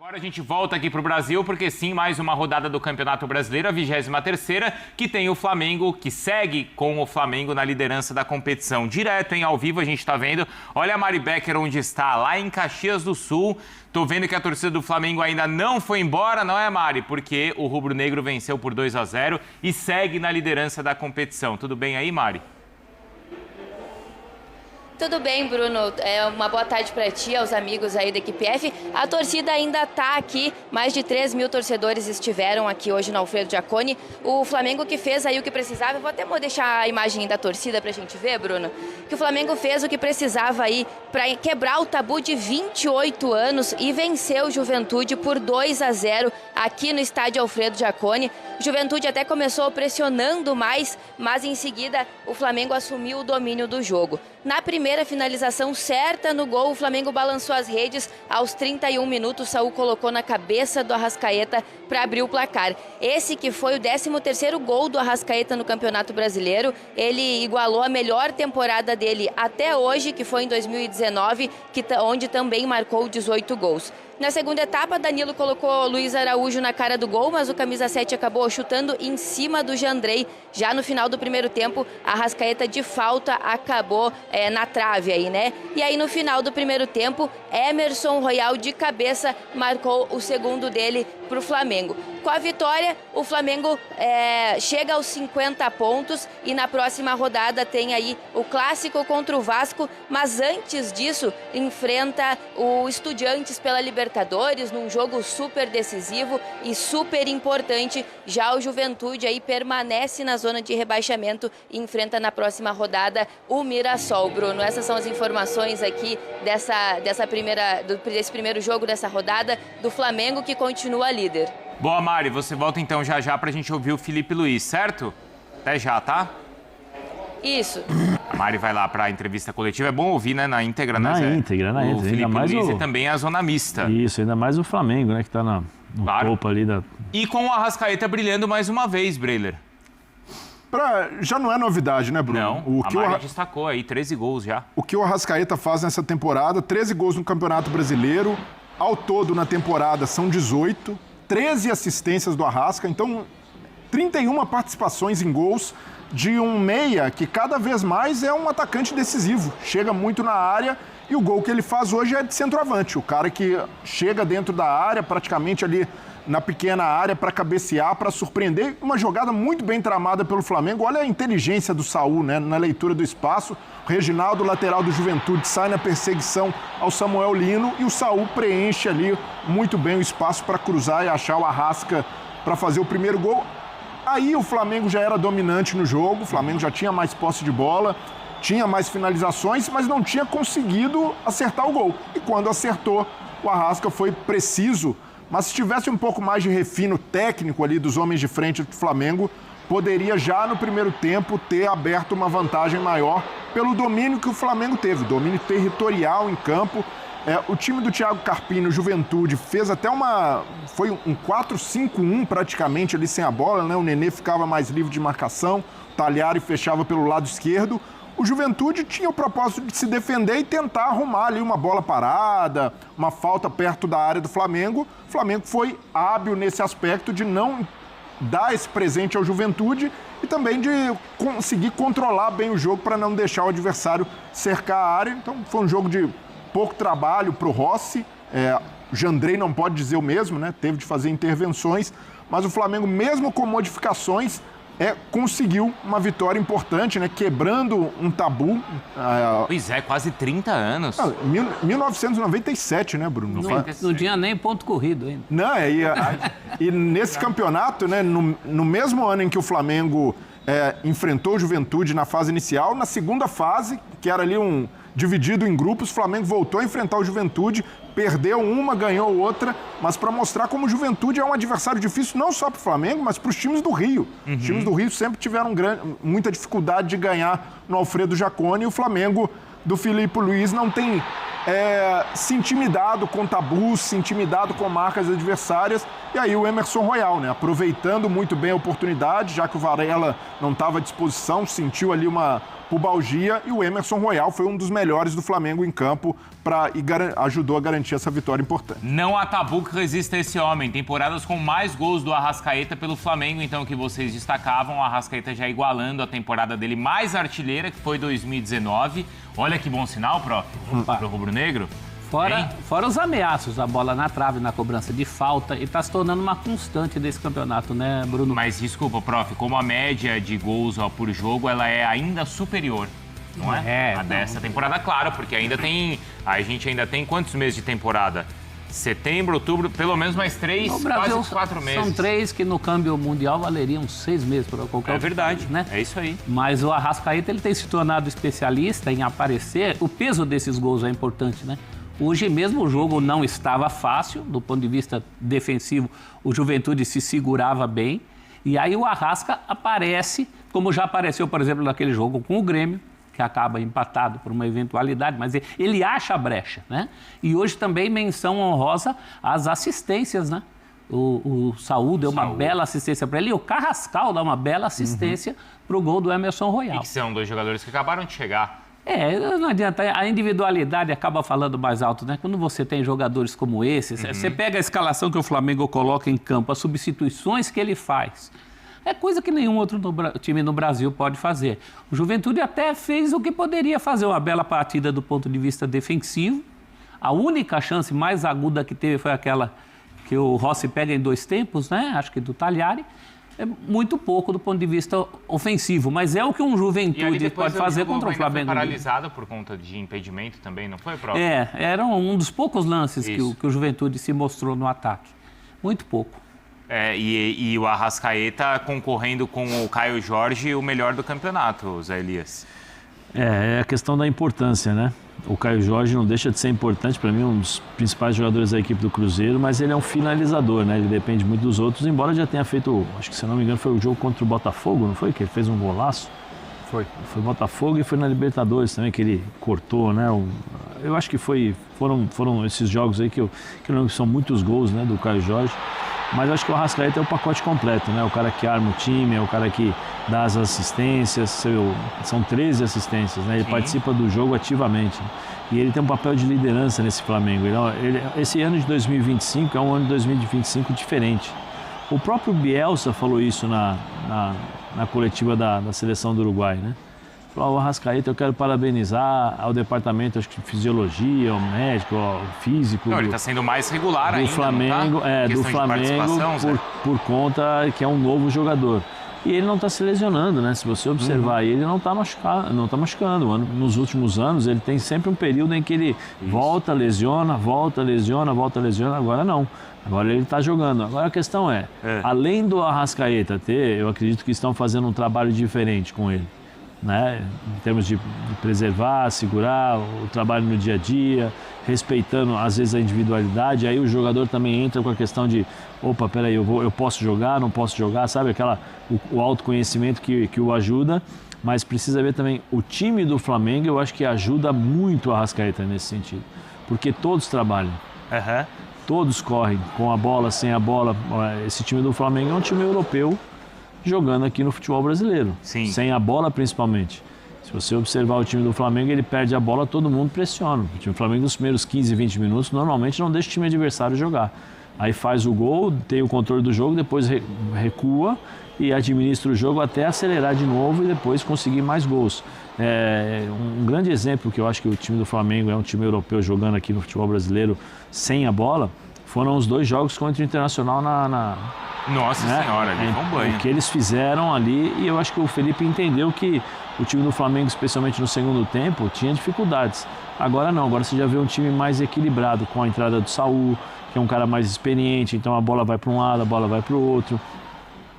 Agora a gente volta aqui para o Brasil, porque sim, mais uma rodada do Campeonato Brasileiro, a 23ª, que tem o Flamengo, que segue com o Flamengo na liderança da competição. Direto, ao vivo, a gente está vendo. Olha a Mari Becker onde está, lá em Caxias do Sul. Tô vendo que a torcida do Flamengo ainda não foi embora, não é, Mari? Porque o rubro-negro venceu por 2-0 e segue na liderança da competição. Tudo bem aí, Mari? Tudo bem, Bruno. Uma boa tarde para ti, aos amigos aí da equipe F. A torcida ainda está aqui, mais de 3 mil torcedores estiveram aqui hoje no Alfredo Jaconi. O Flamengo que fez aí o que precisava, eu vou até deixar a imagem da torcida para a gente ver, Bruno, que o Flamengo fez o que precisava aí para quebrar o tabu de 28 anos e venceu o Juventude por 2-0 aqui no estádio Alfredo Jaconi. Juventude até começou pressionando mais, mas em seguida o Flamengo assumiu o domínio do jogo. Na primeira finalização certa no gol, o Flamengo balançou as redes. Aos 31 minutos, Saúl colocou na cabeça do Arrascaeta para abrir o placar. Esse que foi o 13º gol do Arrascaeta no Campeonato Brasileiro. Ele igualou a melhor temporada dele até hoje, que foi em 2019, onde também marcou 18 gols. Na segunda etapa, Danilo colocou Luiz Araújo na cara do gol, mas o camisa 7 acabou chutando em cima do Jandrei. Já no final do primeiro tempo, a Arrascaeta de falta acabou na trave aí, né? E aí no final do primeiro tempo, Emerson Royal de cabeça marcou o segundo dele para o Flamengo. Com a vitória, o Flamengo chega aos 50 pontos e na próxima rodada tem aí o clássico contra o Vasco, mas antes disso enfrenta o Estudiantes pela Libertadores num jogo super decisivo e super importante. Já o Juventude aí permanece na zona de rebaixamento e enfrenta na próxima rodada o Mirassol. Bruno, essas são as informações aqui desse primeiro jogo dessa rodada do Flamengo, que continua líder. Boa, Mari. Você volta então já pra gente ouvir o Felipe Luiz, certo? Até já, tá? Isso. A Mari vai lá pra entrevista coletiva. É bom ouvir, né? Na íntegra, né? Na íntegra. O Felipe ainda mais Luiz e também a zona mista. Isso, ainda mais o Flamengo, né? Que tá no topo ali da... E com o Arrascaeta brilhando mais uma vez, Breiler. Já não é novidade, né, Bruno? Não, a Mari destacou aí, 13 gols já. O que o Arrascaeta faz nessa temporada, 13 gols no Campeonato Brasileiro. Ao todo, na temporada, são 18. 13 assistências do Arrasca, então 31 participações em gols de um meia que cada vez mais é um atacante decisivo, chega muito na área e o gol que ele faz hoje é de centroavante, o cara que chega dentro da área, praticamente ali na pequena área para cabecear, para surpreender, uma jogada muito bem tramada pelo Flamengo. Olha a inteligência do Saúl, né, na leitura do espaço. O Reginaldo, lateral do Juventude, sai na perseguição ao Samuel Lino e o Saúl preenche ali muito bem o espaço para cruzar e achar o Arrasca para fazer o primeiro gol. Aí o Flamengo já era dominante no jogo, o Flamengo já tinha mais posse de bola, tinha mais finalizações, mas não tinha conseguido acertar o gol. E quando acertou, o Arrasca foi preciso. Mas se tivesse um pouco mais de refino técnico ali dos homens de frente do Flamengo, poderia já no primeiro tempo ter aberto uma vantagem maior pelo domínio que o Flamengo teve, domínio territorial em campo. O time do Thiago Carpini, o Juventude, fez até foi um 4-5-1 praticamente ali sem a bola, né? O Nenê ficava mais livre de marcação, o Talhari fechava pelo lado esquerdo. O Juventude tinha o propósito de se defender e tentar arrumar ali uma bola parada, uma falta perto da área do Flamengo. O Flamengo foi hábil nesse aspecto de não dar esse presente ao Juventude e também de conseguir controlar bem o jogo para não deixar o adversário cercar a área. Então foi um jogo de pouco trabalho para o Rossi. O Jandrei não pode dizer o mesmo, né? Teve de fazer intervenções, mas o Flamengo, mesmo com modificações, conseguiu uma vitória importante, né? Quebrando um tabu. Pois é, quase 30 anos. 1997, né, Bruno? Não tinha nem ponto corrido ainda. Não, e nesse campeonato, né, no mesmo ano em que o Flamengo enfrentou o Juventude na fase inicial, na segunda fase, que era ali dividido em grupos, o Flamengo voltou a enfrentar o Juventude, perdeu uma, ganhou outra, mas para mostrar como o Juventude é um adversário difícil não só para o Flamengo, mas para os times do Rio. Os times do Rio sempre tiveram muita dificuldade de ganhar no Alfredo Jaconi e o Flamengo do Felipe Luiz não tem se intimidado com tabus, se intimidado com marcas adversárias. E aí o Emerson Royal, né, aproveitando muito bem a oportunidade, já que o Varela não estava à disposição, sentiu ali uma pubalgia, e o Emerson Royal foi um dos melhores do Flamengo em campo e ajudou a garantir essa vitória importante. Não há tabu que resista a esse homem. Temporadas com mais gols do Arrascaeta pelo Flamengo, então, que vocês destacavam. O Arrascaeta já igualando a temporada dele mais artilheira, que foi 2019. Olha que bom sinal, prof, pro rubro-negro. Fora os ameaços, a bola na trave, na cobrança de falta, e está se tornando uma constante desse campeonato, né, Bruno? Mas desculpa, prof, como a média de gols por jogo, ela é ainda superior, não é? A dessa temporada, claro, porque a gente ainda tem quantos meses de temporada? Setembro, outubro, pelo menos mais 3, quase 4 meses. São 3 que no câmbio mundial valeriam 6 meses para qualquer É verdade, né? É isso aí. Mas o Arrascaeta, ele tem se tornado especialista em aparecer. O peso desses gols é importante, né? Hoje mesmo o jogo não estava fácil, do ponto de vista defensivo, o Juventude se segurava bem, e aí o Arrasca aparece, como já apareceu, por exemplo, naquele jogo com o Grêmio, que acaba empatado por uma eventualidade, mas ele acha a brecha, né? E hoje também menção honrosa às assistências, né? O Saúl deu uma bela assistência para ele, e o Carrascal dá uma bela assistência para o gol do Emerson Royal. E que são 2 jogadores que acabaram de chegar. Não adianta, a individualidade acaba falando mais alto, né? Quando você tem jogadores como esses, você pega a escalação que o Flamengo coloca em campo, as substituições que ele faz, é coisa que nenhum outro time no Brasil pode fazer. O Juventude até fez o que poderia fazer, uma bela partida do ponto de vista defensivo. A única chance mais aguda que teve foi aquela que o Rossi pega em 2 tempos, né? Acho que do Talhari. É muito pouco do ponto de vista ofensivo, mas é o que um Juventude pode fazer contra o Flamengo. Foi paralisado por conta de impedimento também, não foi, próprio? Era um dos poucos lances que o Juventude se mostrou no ataque. Muito pouco. E o Arrascaeta concorrendo com o Caio Jorge, o melhor do campeonato, Zé Elias. É a questão da importância, né? O Caio Jorge não deixa de ser importante, para mim, um dos principais jogadores da equipe do Cruzeiro, mas ele é um finalizador, né? Ele depende muito dos outros, embora já tenha feito, acho que se não me engano foi o jogo contra o Botafogo, não foi? Que ele fez um golaço. Foi Botafogo e foi na Libertadores também, que ele cortou, né? Eu acho que foram esses jogos aí que eu lembro que são muitos gols, né, do Caio Jorge. Mas eu acho que o Arrascaeta é o pacote completo, né? O cara que arma o time, é o cara que dá as assistências, são 13 assistências, né? Ele participa do jogo ativamente. E ele tem um papel de liderança nesse Flamengo. Esse ano de 2025 é um ano de 2025 diferente. O próprio Bielsa falou isso na coletiva da seleção do Uruguai, né? Falou, o Arrascaeta, eu quero parabenizar ao departamento, acho que de fisiologia, ao médico, ao físico. Não, ele está sendo mais regular do ainda, Flamengo, do Flamengo, por conta que é um novo jogador. E ele não está se lesionando, né? Se você observar, ele não está machucando. Nos últimos anos, ele tem sempre um período em que ele volta, lesiona. Agora não. Agora ele está jogando. Agora a questão além do Arrascaeta eu acredito que estão fazendo um trabalho diferente com ele, né? Em termos de preservar, segurar o trabalho no dia a dia, respeitando às vezes a individualidade. Aí o jogador também entra com a questão de opa, peraí, eu posso jogar, não posso jogar, sabe? O autoconhecimento que o ajuda, mas precisa ver também o time do Flamengo. Eu acho que ajuda muito o Arrascaeta nesse sentido, porque todos trabalham, todos correm com a bola, sem a bola. Esse time do Flamengo é um time europeu jogando aqui no futebol brasileiro, sem a bola principalmente. Se você observar o time do Flamengo, ele perde a bola, todo mundo pressiona. O time do Flamengo nos primeiros 15, 20 minutos normalmente não deixa o time adversário jogar. Aí faz o gol, tem o controle do jogo, depois recua e administra o jogo até acelerar de novo e depois conseguir mais gols. Um grande exemplo que eu acho que o time do Flamengo é um time europeu jogando aqui no futebol brasileiro sem a bola, foram os 2 jogos contra o Internacional Nossa Senhora, ali foi um banho. O que eles fizeram ali, e eu acho que o Felipe entendeu que o time do Flamengo, especialmente no segundo tempo, tinha dificuldades. Agora não, agora você já vê um time mais equilibrado, com a entrada do Saúl, que é um cara mais experiente, então a bola vai para um lado, a bola vai para o outro.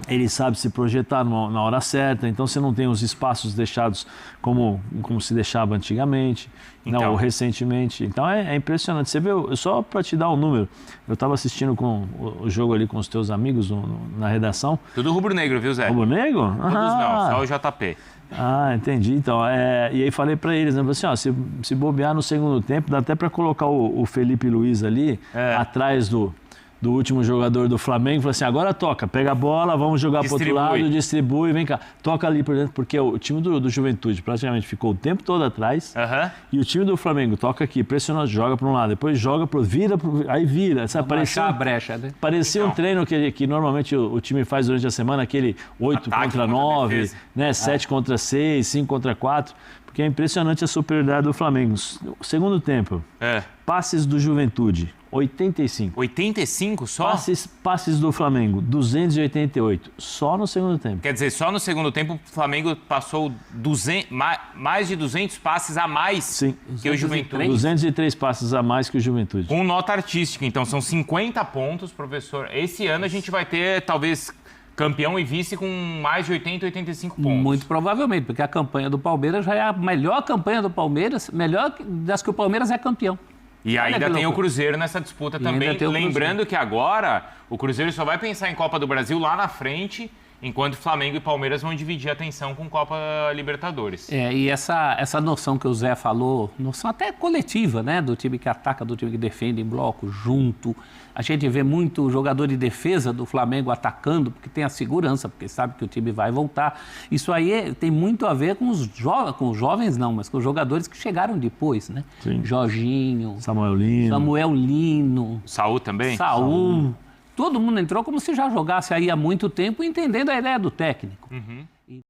Ele sabe se projetar na hora certa, então você não tem os espaços deixados como se deixava antigamente, ou recentemente. Então é impressionante. Você vê, só para te dar um número, eu estava assistindo o jogo ali com os teus amigos na redação. Tudo rubro-negro, viu, Zé? Rubro-negro? Todos não, só o JP. Entendi. Então, e aí falei para eles, né, assim, se bobear no segundo tempo, dá até para colocar o Felipe Luiz ali, atrás do do último jogador do Flamengo, falou assim, agora toca, pega a bola, vamos jogar para o outro lado, distribui, vem cá. Toca ali por dentro, porque o time do Juventude praticamente ficou o tempo todo atrás, e o time do Flamengo toca aqui, pressiona, joga para um lado, depois joga para aí vira. Sabe, parecia a brecha, né? Parecia um treino que normalmente o time faz durante a semana, aquele 8 contra 9, né, 7 contra 6, 5 contra 4, porque é impressionante a superioridade do Flamengo. Segundo tempo, passes do Juventude, 85. 85 só? Passes do Flamengo, 288. Só no segundo tempo. Quer dizer, só no segundo tempo o Flamengo passou mais de 200 passes a mais que o Juventude. 203 passes a mais que o Juventude. Com nota artística, então são 50 pontos, professor. Esse ano a gente vai ter, talvez, campeão e vice com mais de 80, 85 pontos. Muito provavelmente, porque a campanha do Palmeiras já é a melhor campanha do Palmeiras, melhor das que o Palmeiras é campeão. E ainda tem o Cruzeiro nessa disputa também. Lembrando que agora o Cruzeiro só vai pensar em Copa do Brasil lá na frente, enquanto Flamengo e Palmeiras vão dividir a atenção com Copa Libertadores. E essa noção que o Zé falou, noção até coletiva, né? Do time que ataca, do time que defende em bloco, junto. A gente vê muito jogador de defesa do Flamengo atacando, porque tem a segurança, porque sabe que o time vai voltar. Isso aí tem muito a ver com os jovens não, mas com os jogadores que chegaram depois, né? Sim. Jorginho, Samuel Lino. Saul também? Saul. Todo mundo entrou como se já jogasse aí há muito tempo, entendendo a ideia do técnico. Uhum.